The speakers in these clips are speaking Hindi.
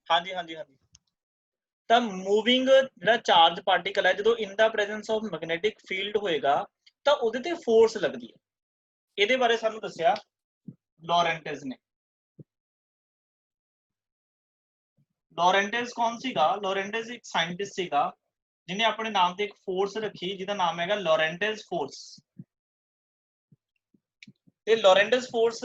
हाँ जी, हाँ जी, हाँ जी। ਤਾਂ ਮੂਵਿੰਗ ਜਿਹੜਾ ਚਾਰਜ ਪਾਰਟੀਕਲ ਹੈ ਜਦੋਂ ਇਨ ਦਾ ਪ੍ਰੈਜ਼ੈਂਸ ਆਫ ਮੈਗਨੈਟਿਕ ਫੀਲਡ ਹੋਏਗਾ ਤਾਂ ਉਹਦੇ ਤੇ ਫੋਰਸ ਲੱਗਦੀ ਹੈ। ਇਹਦੇ ਬਾਰੇ ਸਾਨੂੰ ਦੱਸਿਆ ਲੌਰੈਂਟਜ਼ ਨੇ। ਲੌਰੈਂਟਜ਼ ਕੌਣ ਸੀਗਾ? ਲੌਰੈਂਟਜ਼ ਇੱਕ ਸਾਇੰਟਿਸਟ ਸੀਗਾ ਜਿਹਨੇ ਆਪਣੇ ਨਾਮ ਤੇ ਇੱਕ ਫੋਰਸ ਰੱਖੀ ਜਿਹਦਾ ਨਾਮ ਹੈਗਾ ਲੌਰੈਂਟਜ਼ ਫੋਰਸ। ਤੇ ਲੌਰੈਂਟਜ਼ ਫੋਰਸ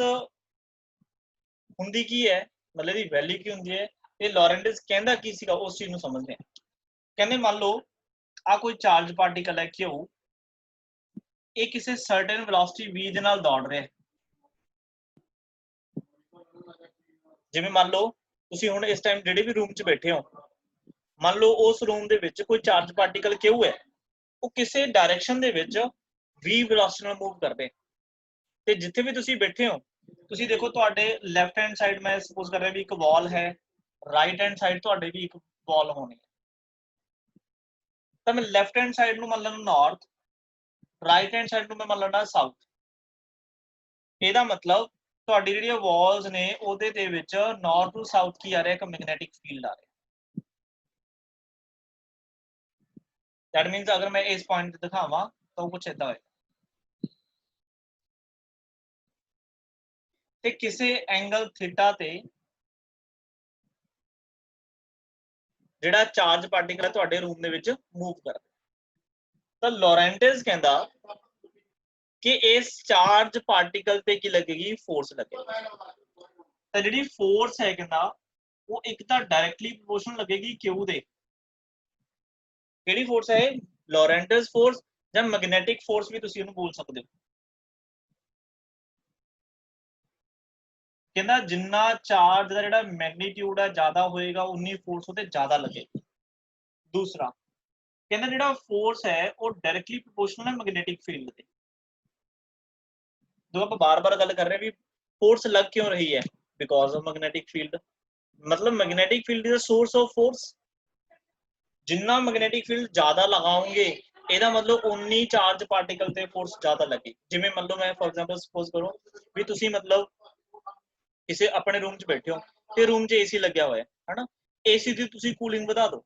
ਹੁੰਦੀ ਕੀ ਹੈ, ਮਤਲਬ ਦੀ ਵੈਲਿਊ ਕੀ ਹੁੰਦੀ ਹੈ, ਤੇ ਲੌਰੈਂਟਜ਼ ਕਹਿੰਦਾ ਕੀ ਸੀਗਾ ਉਸ ਚੀਜ਼ ਨੂੰ ਸਮਝਦੇ ਹਾਂ। ਕਹਿੰਦੇ ਮੰਨ ਲਓ ਆ ਕੋਈ ਚਾਰਜ ਪਾਰਟੀਕਲ ਹੈ Q, ਇਹ ਕਿਸੇ ਸਰਟਨ ਵੈਲੋਸਿਟੀ v ਦੇ ਨਾਲ ਦੌੜ ਰਿਹਾ ਹੈ। ਜਿਵੇਂ ਮੰਨ ਲਓ ਤੁਸੀਂ ਹੁਣ ਇਸ ਟਾਈਮ ਜਿਹੜੇ ਵੀ ਰੂਮ 'ਚ ਬੈਠੇ ਹੋ, ਮੰਨ ਲਓ ਉਸ ਰੂਮ ਦੇ ਵਿੱਚ ਕੋਈ ਚਾਰਜ ਪਾਰਟੀਕਲ Q ਹੈ, ਉਹ ਕਿਸੇ ਡਾਇਰੈਕਸ਼ਨ ਦੇ ਵਿੱਚ v ਵੈਲੋਸਿਟੀ ਨਾਲ ਮੂਵ ਕਰਦੇ ਤੇ ਜਿੱਥੇ ਵੀ ਤੁਸੀਂ ਬੈਠੇ ਹੋ ਤੁਸੀਂ ਦੇਖੋ ਤੁਹਾਡੇ ਲੈਫਟ ਹੈਂਡ ਸਾਈਡ ਮੈਂ ਸਪੋਜ਼ ਕਰ ਰਿਹਾ ਵੀ ਇੱਕ ਵਾਲ ਹੈ, ਰਾਈਟ ਹੈਂਡ ਸਾਈਡ ਤੁਹਾਡੇ ਵੀ ਇੱਕ ਵਾਲ ਹੋਣੀ ਹੈ। ਤਾਂ ਮੈਂ ਲੈਫਟ ਹੈਂਡ ਸਾਈਡ ਨੂੰ ਮੰਨ ਲੈਣਾ ਨਾਰਥ, ਰਾਈਟ ਹੈਂਡ ਸਾਈਡ ਨੂੰ ਮੈਂ ਮੰਨ ਲੈਣਾ ਸਾਊਥ। ਇਹਦਾ ਮਤਲਬ ਤੁਹਾਡੀ ਜਿਹੜੀਆਂ ਵਾਲਸ ਨੇ ਉਹਦੇ ਦੇ ਵਿੱਚ ਨਾਰਥ ਟੂ ਸਾਊਥ ਕੀ ਆ ਰਿਹਾ, ਇੱਕ ਮੈਗਨੈਟਿਕ ਫੀਲਡ ਆ ਰਿਹਾ। दैट मीन्स अगर मैं इस पॉइंट दिखावा तो कुछ इदा होएगा ते किसी एंगल थीटा ते ਜਿਹੜਾ ਚਾਰਜ ਪਾਰਟੀਕਲ ਹੈ ਤੁਹਾਡੇ ਰੂਮ ਦੇ ਵਿੱਚ ਮੂਵ ਕਰਦਾ। ਤਾਂ ਲੌਰੈਂਟਜ਼ ਕਹਿੰਦਾ ਕਿ ਇਸ ਚਾਰਜ ਪਾਰਟੀਕਲ ਤੇ ਕੀ ਲੱਗੇਗੀ, ਫੋਰਸ ਲੱਗੇਗੀ। ਤਾਂ ਜਿਹੜੀ ਫੋਰਸ ਹੈ ਕਹਿੰਦਾ ਉਹ ਇੱਕ ਤਾਂ ਡਾਇਰੈਕਟਲੀ ਪ੍ਰੋਪੋਰਸ਼ਨਲ ਲੱਗੇਗੀ Q ਦੇ। ਕਿਹੜੀ ਫੋਰਸ ਹੈ? ਲੌਰੈਂਟਜ਼ ਫੋਰਸ ਜਾਂ ਮੈਗਨੈਟਿਕ ਫੋਰਸ ਵੀ ਤੁਸੀਂ ਇਹਨੂੰ ਬੋਲ ਸਕਦੇ ਹੋ। ਕਹਿੰਦਾ ਜਿੰਨਾ ਚਾਰਜ ਦਾ ਜਿਹੜਾ ਮੈਗਨੀਟਿਊਡ ਹੈ ਜ਼ਿਆਦਾ ਹੋਏਗਾ ਉਨੀ ਫੋਰਸ ਉਹਤੇ ਜ਼ਿਆਦਾ ਲੱਗੇਗੀ। ਦੂਸਰਾ ਕਹਿੰਦਾ ਜਿਹੜਾ ਫੋਰਸ ਹੈ ਉਹ ਡਾਇਰੈਕਟਲੀ ਪ੍ਰੋਪੋਰਸ਼ਨਲ ਹੈ ਮੈਗਨੈਟਿਕ ਫੀਲਡ ਦੇ। जो आप बार बार गल कर रहे हैं भी फोर्स लग क्यों रही है, बिकॉज ऑफ मैग्नेटिक फील्ड। मतलब magnetic field is a source of force. Jinnah magnetic field ज्यादा लगाओगे ਇਹਦਾ मतलब उन्नी चार्ज पार्टिकल ਤੇ फोर्स ज्यादा लगे। जिवें मान लो मैं फॉर एग्जांपल सपोज करो भी ਤੁਸੀਂ मतलब ਕਿਸੇ ਆਪਣੇ रूम 'ਚ बैठे हो ਤੇ रूम 'ਚ AC ਲੱਗਿਆ ਹੋਇਆ है ना, AC ਦੀ ਤੁਸੀਂ ਕੂਲਿੰਗ ਵਧਾ ਦਿਓ,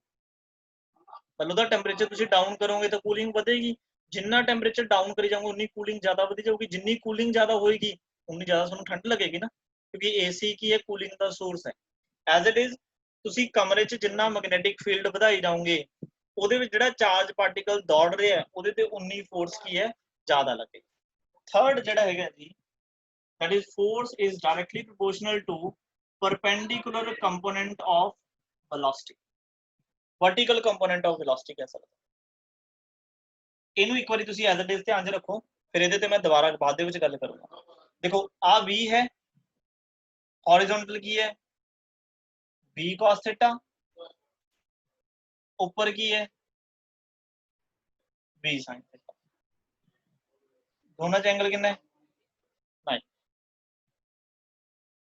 मतलब ਉਹਦਾ ਟੈਂਪਰੇਚਰ ਤੁਸੀਂ ਡਾਊਨ ਕਰੋਗੇ ਤਾਂ ਕੂਲਿੰਗ ਵਧੇਗੀ। जिन्ना टैंपरेचर डाउन करी जाओगे उन्नी कूलिंग ज्यादा बढ़ी जाएगी। जिन्नी कूलिंग ज्यादा होगी उन्नी ज्यादा तुहानू ठंड लगेगी ना, क्योंकि एसी की है कूलिंग का सोर्स है। एज इट इज तुसी कमरे च जिन्ना मैग्नेटिक फील्ड ਵਧਾਈ जाओगे ਉਹਦੇ ਵਿੱਚ ਜਿਹੜਾ ਚਾਰਜ ਪਾਰਟੀਕਲ ਦੌੜ ਰਿਹਾ ਹੈ ਉਹਦੇ ਤੇ ਉਨੀ ਫੋਰਸ ਕੀ ਹੈ, ਜ਼ਿਆਦਾ ਲੱਗੇਗੀ। ਥਰਡ ਜਿਹੜਾ ਹੈਗਾ ਜੀ, that is force is directly proportional to perpendicular component of velocity, vertical component of velocity कह सकते। ਇਹਨੂੰ ਇੱਕ ਵਾਰੀ ਤੁਸੀਂ ਐਜ਼ ਇਟ ਇਜ਼ ਧਿਆਨ 'ਚ ਰੱਖੋ, ਫਿਰ ਇਹਦੇ ਤੇ ਮੈਂ ਦੁਬਾਰਾ ਬਾਅਦ ਦੇ ਵਿੱਚ ਗੱਲ ਕਰੂੰਗਾ। ਦੇਖੋ ਆ v ਹੈ, हॉरिजॉन्टल की है v cos थीटा, ऊपर की है v sin थीटा। दोनों च एंगल कितना है 9।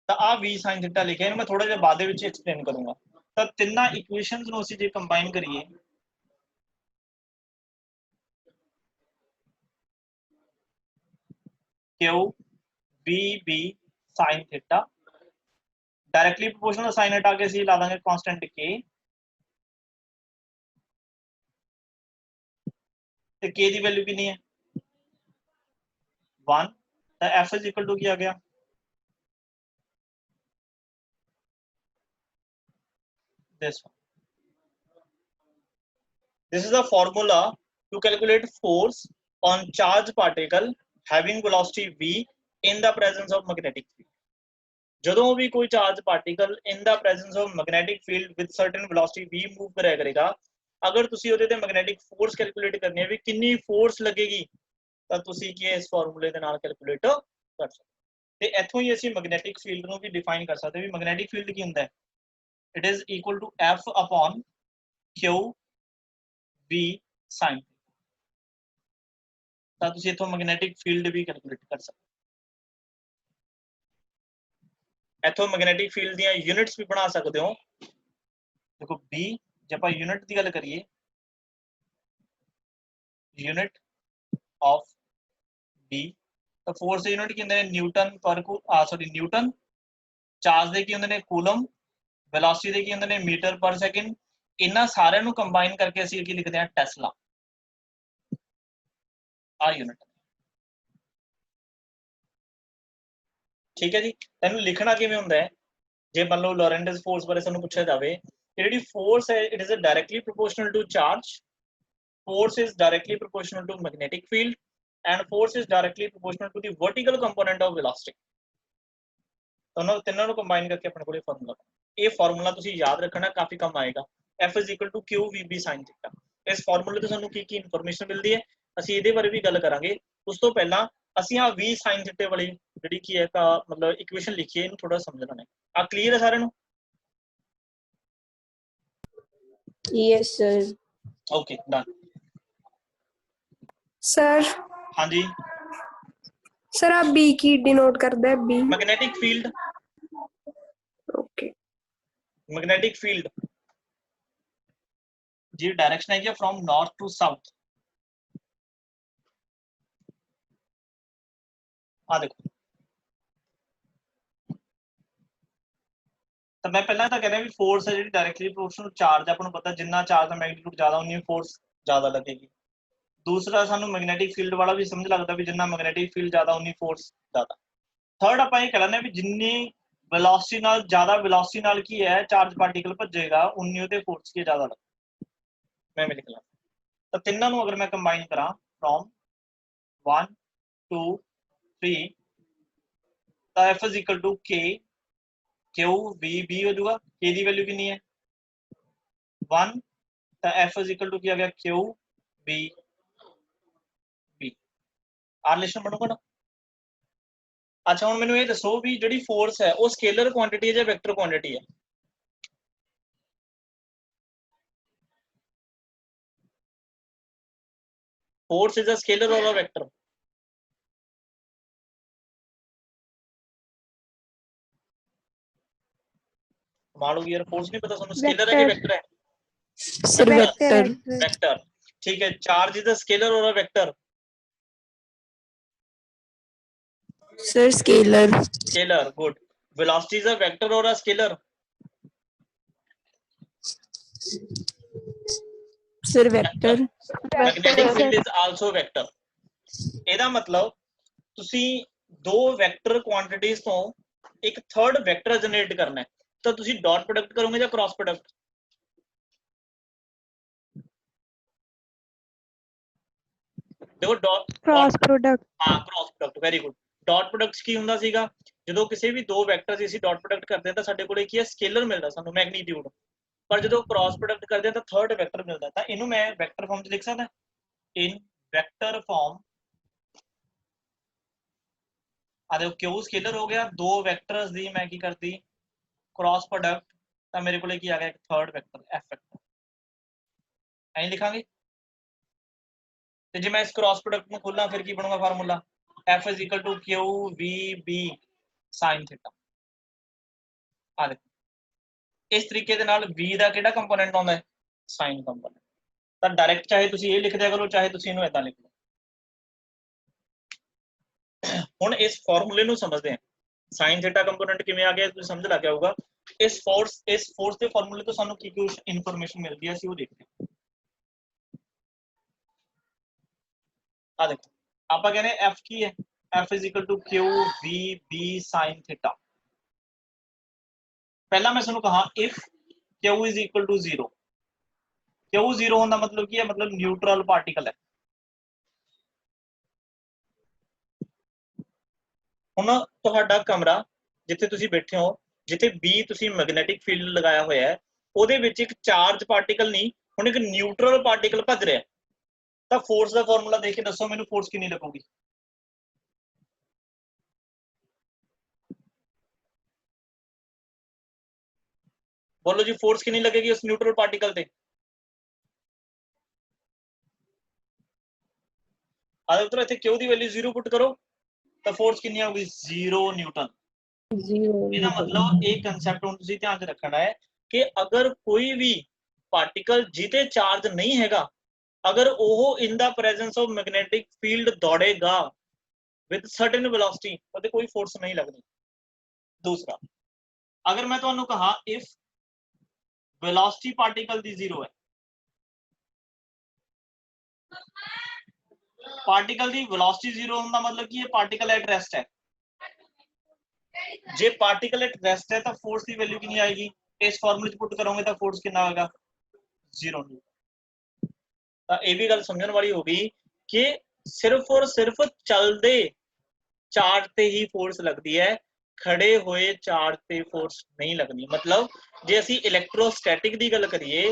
तो आ v sin थीटा लिखे मैं थोड़ा जिहा बाद में एक्सप्लेन करूंगा। तो तिना इक्वेशंस ਨੂੰ ਅਸੀਂ ਜੇ ਕੰਬਾਈਨ करिए Q v b sin theta directly proportional sine हटा के ਅਸੀਂ ਲਾ ਦਾਂਗੇ कांस्टेंट k ਤੇ k ਦੀ ਵੈल्यू ਕਿੰਨੀ ਹੈ 1। ਤਾਂ f इज इक्वल टू ਕੀ ਆ ਗਿਆ this one। This is the formula to calculate force on charge particle having velocity v in the presence of magnetic field। ਜਦੋਂ ਵੀ ਕੋਈ charge particle in the presence of magnetic field with certain velocity v move ਕਰਿਆ ਕਰੇਗਾ, ਅਗਰ ਤੁਸੀਂ ਉਹਦੇ ਤੇ ਮੈਗਨੈਟਿਕ ਫੋਰਸ ਕੈਲਕੂਲੇਟ ਕਰਨੀ ਹੈ ਵੀ ਕਿੰਨੀ ਫੋਰਸ ਲੱਗੇਗੀ ਤਾਂ ਤੁਸੀਂ ਕੀ ਇਸ ਫਾਰਮੂਲੇ ਦੇ ਨਾਲ ਕੈਲਕੂਲੇਟ ਕਰ ਸਕਦੇ। ਤੇ ਇੱਥੋਂ ਹੀ ਅਸੀਂ ਮੈਗਨੈਟਿਕ ਫੀਲਡ ਨੂੰ ਵੀ ਡਿਫਾਈਨ ਕਰ ਸਕਦੇ ਵੀ ਮੈਗਨੈਟਿਕ ਫੀਲਡ ਕੀ ਹੁੰਦਾ ਹੈ, it is equal to f upon q v sin। ਤਾਂ ਤੁਸੀਂ ਇੱਥੋਂ ਮੈਗਨੈਟਿਕ ਫੀਲਡ ਵੀ ਕੈਲਕੂਲੇਟ ਕਰ ਸਕਦੇ। ਇੱਥੋਂ ਮੈਗਨੈਟਿਕ ਫੀਲਡ ਦੀਆਂ ਯੂਨਿਟਸ ਵੀ ਬਣਾ ਸਕਦੇ ਹੋ। देखो b ਜੇ ਆਪਾਂ यूनिट की गल करिए, यूनिट ऑफ b तो फोर्स यूनिट की न्यूटन पर सॉरी न्यूटन, चार्ज दे की होंगे ने कूलम, ਵੈਲੋਸਿਟੀ ਦੇ ਕੀ ਹੁੰਦੇ ਨੇ ਮੀਟਰ ਪਰ ਸੈਕਿੰਡ। ਇਹਨਾਂ ਸਾਰਿਆਂ ਨੂੰ ਕੰਬਾਈਨ ਕਰਕੇ ਅਸੀਂ ਕੀ ਲਿਖਦੇ ਹਾਂ ਟੈਸਲਾ ਆ यूनिट। ठीक है जी। ਤੈਨੂੰ ਲਿਖਣਾ ਕਿਵੇਂ ਹੁੰਦਾ ਹੈ ਜੇ ਮੰਨ ਲਓ ਲੋਰੈਂਟਜ਼ ਫੋਰਸ ਬਾਰੇ ਸਾਨੂੰ ਪੁੱਛਿਆ ਜਾਵੇ ਜਿਹੜੀ ਫੋਰਸ ਹੈ it is directly proportional to charge, force is directly proportional to magnetic field and force is directly proportional to the vertical component of velocity। दोनों तीनों ਨੂੰ ਕੰਬਾਈਨ ਕਰਕੇ ਆਪਣੇ ਕੋਲੇ ਫਾਰਮੂਲਾ, ਇਹ ਫਾਰਮੂਲਾ ਤੁਸੀਂ ਯਾਦ ਰੱਖਣਾ ਕਾਫੀ ਕੰਮ ਆਏਗਾ। F is equal to QVB sin theta। ਇਸ ਫਾਰਮੂਲੇ ਤੋਂ ਸਾਨੂੰ ਕੀ ਕੀ ਇਨਫੋਰਮੇਸ਼ਨ ਮਿਲਦੀ ਹੈ ਅਸੀਂ ਇਹਦੇ ਬਾਰੇ ਵੀ ਗੱਲ ਕਰਾਂਗੇ। ਉਸ ਤੋਂ ਪਹਿਲਾਂ ਅਸੀਂ ਆ V sin theta ਵਾਲੀ ਜਿਹੜੀ ਕੀ ਹੈ ਮਤਲਬ ਇਕੁਏਸ਼ਨ ਲਿਖੀ ਹੈ ਇਹਨੂੰ ਥੋੜਾ ਸਮਝਣਾ ਹੈ। ਆ ਕਲੀਅਰ ਹੈ ਸਾਰਿਆਂ ਨੂੰ? Yes sir. Okay done. Sir हाँ जी सर आप बी की डिनोट करते हैं B? Magnetic field. Okay. Magnetic field जी डायरेक्शन है फ्रॉम नॉर्थ टू साउथ। आ देखो तो मैं पहला तो कह रहा भी फोर्स है जी डायरेक्टली प्रोपोर्शनल चार्ज आपको पता जिन्ना चार्ज का मैग्नीट्यूड ज्यादा उन्नी फोर्स ज्यादा लगेगी। दूसरा सानू मैग्नेटिक फील्ड वाला भी समझ लगता भी जिन्ना मैग्नेटिक फील्ड ज्यादा उन्नी फोर्स ज्यादा। थर्ड आप ये कह लें भी जिन्नी वेलोसिटी नाल ज्यादा वेलोसिटी नाल की है चार्ज पार्टिकल भजेगा उन्नी उहदे फोर्स की ज्यादा लगे। मैं लिख ला तो तीनों नू अगर मैं कंबाइन करा फ्रॉम 1 2 3 तो F is equal to K q v b हो जाएगा। के दी वैल्यू कितनी है 1 तो F इज इक्वल टू क्या गया क्यू बी बी। आर रिलेशन बनूगा ना। अच्छा हुण मैनूं ये दसो भी जिहड़ी फोर्स है वो स्केलर क्वांटिटी है या वेक्टर क्वांटिटी है? फोर्स इज अ स्केलर और अ वेक्टर? मान लो यार फोर्स नहीं पता तुहानूं स्केलर है कि वेक्टर है? Sir vector. वेक्टर ठीक है। चार्ज इज अ स्केलर और a vector? Sir scalar. Scalar good. Velocity is a vector और a scalar? Sir vector. Magnetic field is also vector. ਇਹਦਾ मतलब ਤੁਸੀਂ दो वेक्टर क्वांटिटीज तो एक थर्ड वेक्टर जनरेट करना है तो ਤੁਸੀਂ डॉट प्रोडक्ट करोगे या क्रॉस प्रोडक्ट? देखो डॉट क्रॉस प्रोडक्ट। हाँ cross product very good. Dot product की ਹੁੰਦਾ ਸੀਗਾ ਜਦੋਂ ਕਿਸੇ ਵੀ ਦੋ ਵੈਕਟਰ ਸੀ ਅਸੀਂ ਡਾਟ ਪ੍ਰੋਡਕਟ ਕਰਦੇ ਹਾਂ ਤਾਂ ਸਾਡੇ ਕੋਲੇ ਕੀ ਹੈ ਸਕੇਲਰ ਮਿਲਦਾ ਸਾਨੂੰ ਮੈਗਨੀਟਿਊਡ। ਪਰ ਜਦੋਂ ਕ੍ਰਾਸ ਪ੍ਰੋਡਕਟ ਕਰਦੇ ਹਾਂ ਤਾਂ ਥਰਡ ਵੈਕਟਰ ਮਿਲਦਾ ਤਾਂ ਇਹਨੂੰ ਮੈਂ ਵੈਕਟਰ ਫਾਰਮ 'ਚ ਲਿਖ ਸਕਦਾ ਇਨ ਵੈਕਟਰ ਫਾਰਮ। ਆ ਦੇਖੋ ਕਿਉਂ ਸਕੇਲਰ ਹੋ ਗਿਆ ਦੋ ਵੈਕਟਰਸ ਦੀ ਮੈਂ ਕੀ ਕਰਦੀ क्रॉस प्रोडक्ट तो मेरे को की आ गया एक थर्ड वेक्टर एफ वेक्टर ऐ लिखांगे। तो जो मैं इस क्रॉस प्रोडक्ट में खोलना फिर की बनूंगा formula F is equal to q v B sine theta. आ देखो इस तरीके दे नाल v दा केड़ा कंपोनेंट आउंदा है साइन कंपोनेंट। तो डायरेक्ट चाहे तुसी ये लिख दिया करो चाहे तुसी इहनूं इदां लिख लो। हुण इस फार्मूले नूं समझदे हैं साइन थीटा कंपोनेंट किवें आ गया तुसीं समझ लग गया होगा। इस फोर्स के फार्मूले तो सानू की कुछ इनफॉर्मेशन मिलती है ਅਸੀਂ ਉਹ देखते हैं। आ देखो आप कह रहे हैं F की है F is equal to q v B sine theta. पहला मैं सुनो कहा if q is equal to 0 q 0 होने का मतलब की है मतलब न्यूट्रल पार्टिकल है। ਹੁਣ ਤੁਹਾਡਾ ਕਮਰਾ ਜਿੱਥੇ ਤੁਸੀਂ ਬੈਠੇ ਹੋ ਜਿੱਥੇ B ਤੁਸੀਂ ਮੈਗਨੈਟਿਕ ਫੀਲਡ ਲਗਾਇਆ ਹੋਇਆ ਹੈ ਉਹਦੇ ਵਿੱਚ ਇੱਕ ਚਾਰਜ ਪਾਰਟੀਕਲ ਨਹੀਂ ਹੁਣ ਇੱਕ ਨਿਊਟਰਲ ਪਾਰਟੀਕਲ ਭੱਜ ਰਿਹਾ ਤਾਂ ਫੋਰਸ ਦਾ ਫਾਰਮੂਲਾ ਦੇਖ ਕੇ ਦੱਸੋ ਮੈਨੂੰ ਫੋਰਸ ਕਿੰਨੀ ਲੱਗੂਗੀ? बोलो जी फोर्स कितनी लगेगी उस न्यूट्रल पार्टिकल पे? आगे इतने क्यू दी वैल्यू 0 पुट करो तो फोर्स कितनी होगी 0 न्यूटन। ਇਹਦਾ मतलब एक कंसेप्ट ਹੁਣ ਤੁਸੀਂ ਧਿਆਨ 'ਚ ਰੱਖਣਾ ਹੈ कि अगर कोई भी पार्टिकल जिते चार्ज नहीं हैगा अगर ਉਹ in the presence of magnetic field दौड़ेगा with certain velocity ਉਹਦੇ कोई फोर्स नहीं लगनी। दूसरा अगर मैं ਤੁਹਾਨੂੰ कहा if वेलोसिटी पार्टिकल दी 0 है, पार्टिकल दी वेलोसिटी 0 होने का मतलब कि ये पार्टिकल एट रेस्ट है। जे पार्टिकल एट रेस्ट है तो फोर्स की वैल्यू कितनी आएगी, इस फॉर्मूले च पुट करोगे तो फोर्स कितना होगा, 0 न्यूटन। तो ये भी गल समझने वाली होगी कि सिर्फ और सिर्फ चलते चार्ज ते ही फोर्स लगती है, खड़े हुए चार्ज ते फोर्स नहीं लगती। मतलब जे असी इलैक्ट्रोस्टैटिक की गल करिए,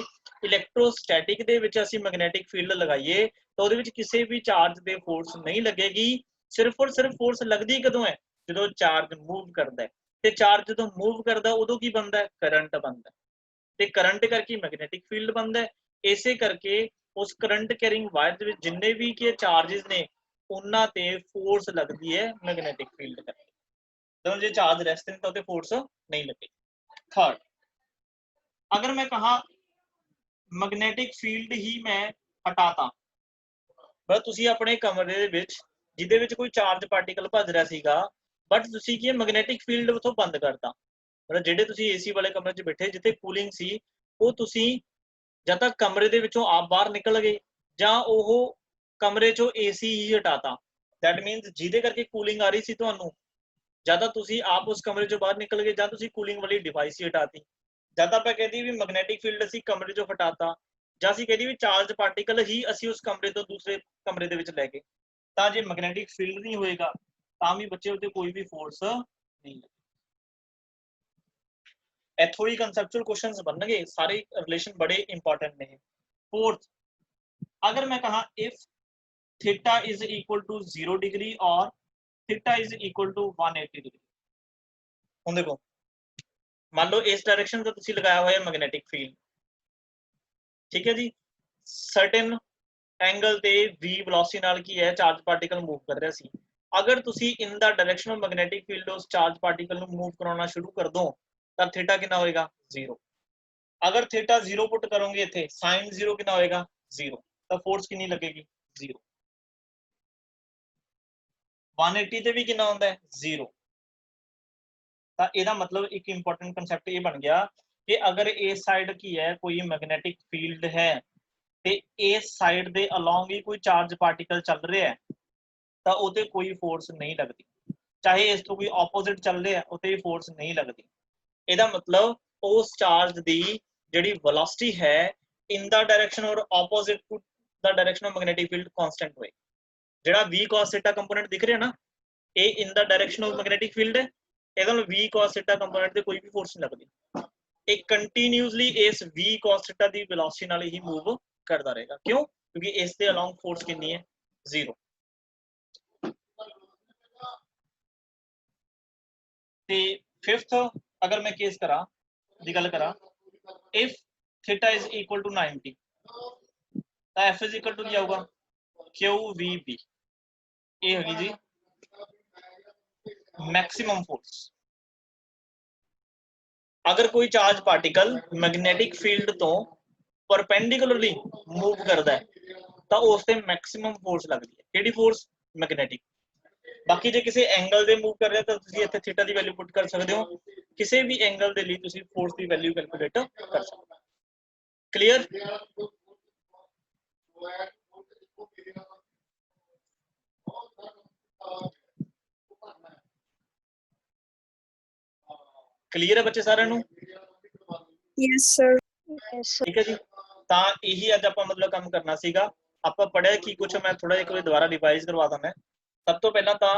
इलैक्ट्रोस्टैटिक दे विच असी मैग्नैटिक फील्ड लगाइए तो उहदे विच किसी भी चार्ज ते फोर्स नहीं लगेगी। सिर्फ और सिर्फ फोर्स लगती कदों है, जो चार्ज मूव करता है, ते चार्ज जो मूव करता है उदों की बनता है, करंट बनता है, ते करंट करके मैग्नैटिक फील्ड बनता है। इसे करके उस करंट कैरिंग वायर दे विच जिन्ने भी के चार्जेस ने उन्हां ते फोर्स लगती है मैग्नैटिक फील्ड करके। तो जो चार्ज रेस्ट ने तो फोर्स नहीं लगे। थर्ड, अगर मैं कहा मैग्नैटिक फील्ड ही मैं हटाता, पर तुसी अपने कमरे दे विच जिहदे विच कोई चार्ज पार्टिकल भज रहा सीगा, बट तुसी की मैग्नैटिक फील्ड उथों बंद करता, मतलब जिहड़े तुसी एसी वाले कमरे च बैठे जिथे कूलिंग सी, वो तुसी जब तक कमरे दे विचों आप बाहर निकल गए जां ओह कमरे चों एसी ही हटाता, दैट मीनस जिहदे करके कूलिंग आ रही सी तुहानू, ज्यादा तुसी आप उस कमरे चों बाहर निकल गए जां तुसी कूलिंग वाली डिवाइस ही हटाती। ज्यादा आप कह दी भी मैग्नैटिक फील्ड असी कमरे चों हटाता, जां असी कह दी भी चार्ज पार्टिकल ही असी उस कमरे तो दूसरे कमरे दे विच लै गए, तां जे मैग्नैटिक फील्ड नहीं होएगा तां भी बच्चे उत्ते कोई भी फोर्स नहीं है। इथों ही कंसेप्चुअल क्वेश्चंस बननगे, सारे रिलेशन बड़े इंपॉर्टेंट ने। फोर्थ, अगर मैं कहा if theta is equal to 0 degree और theta is equal to 180 degree, हुण देखो मान लो इस डायरेक्शन का तुसी लगाया हुआ है मैग्नेटिक फील्ड, ठीक है जी, सर्टेन एंगल ते v वेलोसिटी नाल की है चार्ज पार्टिकल मूव कर रहा सी। अगर तुसी इन the direction of magnetic field उस चार्ज पार्टिकल नु मूव कराना शुरू कर दो तो थीटा कितना होएगा, 0। अगर थीटा 0 पुट करोगे इथे साइन 0 कितना होएगा, 0, तो फोर्स कितनी लगेगी, 0। 180 ते भी कितना होता है, 0। तो ਇਹਦਾ मतलब एक इंपॉर्टेंट कंसेप्ट ये बन गया कि अगर इस साइड की है कोई मैग्नेटिक फील्ड है ते इस साइड दे अलोंग ही कोई चार्ज पार्टिकल चल रहा है तो उते कोई फोर्स नहीं लगती, चाहे इस तो कोई ऑपोजिट चल रहा है उते फोर्स नहीं लगती। ਇਹਦਾ मतलब उस चार्ज दी जिहड़ी वेलोसिटी है इन द डायरेक्शन और opposite to the direction of magnetic field constant होए। जिहड़ा v cos थीटा कंपोनेंट दिख रहा है ना, ये इन the direction of magnetic field है, ਇਹਦਾ मतलब v cos थीटा कंपोनेंट ਤੇ कोई भी फोर्स नहीं लगती, एक कंटिन्यूअसली इस v cos theta the velocity नाल ही मूव करता रहेगा। क्यों, क्योंकि इस दे अलोंग फोर्स कितनी है, 0। ते फिफ्थ, अगर मैं केस करा दी गल करा, if theta is equal to 90 तो f इज इक्वल टू क्या होगा, QVB, ये होगी जी मैक्सिमम फोर्स। अगर कोई चार्ज पार्टिकल मैग्नेटिक फील्ड तो परपेंडिकुलरली मूव करता है तो उस ते मैक्सिमम फोर्स लगती है, केड़ी फोर्स, मैग्नेटिक। बाकी जे किसी एंगल दे मूव कर रहे तो तुसी इत्थे थीटा दी वैल्यू पुट कर सकते हो, किसी भी एंगल दे लिए तुसी फोर्स दी वैल्यू कैलकुलेट कर सकते हो। क्लियर, क्लियर है बच्चे सारे नु, यस सर। ठीक है जी। ਤਾਂ ਇਹੀ ਅੱਜ ਆਪਾਂ मतलब ਕੰਮ करना सीगा। ਆਪਾਂ पढ़िया की कुछ, मैं थोड़ा एक बार दोबारा रिवाइज करवादा। मैं सब तो पहला ਤਾਂ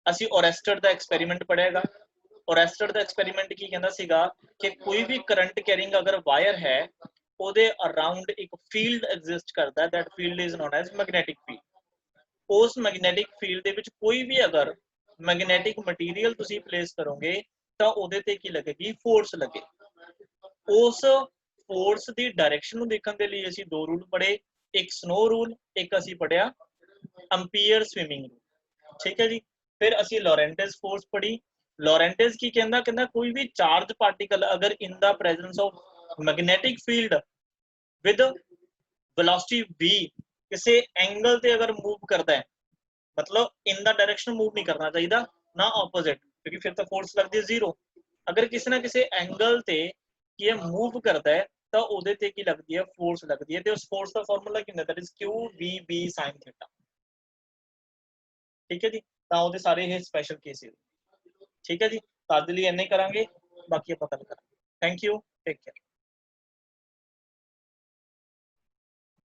ਅਸੀਂ ओरेस्टर ਦਾ एक्सपेरिमेंट पढ़ियागा। ओरेस्टर ਦਾ एक्सपेरिमेंट की कहना सीगा कि कोई भी करंट कैरिंग अगर वायर है ਉਹਦੇ अराउंड एक फील्ड एग्जिस्ट करता है, that field is known as magnetic field. उस मैग्नेटिक फील्ड ਦੇ ਵਿੱਚ कोई भी अगर मैग्नेटिक मटीरियल ਤੁਸੀਂ प्लेस करोगे ਤਾਂ ਉਹਦੇ ਤੇ ਕੀ लगेगी, फोर्स लगे। उस फोर्स की डायरेक्शन ਨੂੰ ਦੇਖਣ ਦੇ ਲਈ ਅਸੀਂ ਦੋ रूल पढ़े, एक स्नो रूल, एक ਅਸੀਂ पढ़िया एम्पीयर स्विमिंग रूल, ठीक है जी। फिर ਅਸੀਂ लॉरेंटेज फोर्स पढ़ी। लॉरेंटेज की कहना कोई भी चार्ज पार्टिकल अगर in the presence of magnetic field with velocity v किसी एंगल से अगर मूव करता है, मतलब इन द डायरेक्शन मूव नहीं करना चाहिए ना ऑपोजिट, क्योंकि फिर तो फोर्स लगती है 0। अगर किसी ना किसी एंगल ते कि ये मूव करता है तो ਉਹਦੇ ਤੇ ਕੀ ਲੱਗਦੀ ਹੈ ਫੋਰਸ ਲੱਗਦੀ ਹੈ ਤੇ ਉਸ ਫੋਰਸ ਦਾ ਫਾਰਮੂਲਾ ਕੀ ਹੁੰਦਾ that is QVB sin theta ठीक है जी ਤਾਂ ਉਹਦੇ ਸਾਰੇ ਇਹ ਸਪੈਸ਼ਲ ਕੇਸਿਸ ठीक है जी ਤਾਂ ਅੱਜ ਲਈ ਇੰਨੇ ਕਰਾਂਗੇ ਬਾਕੀ ਆਪਾਂ ਕੱਲ ਕਰਾਂਗੇ थैंक यू टेक केयर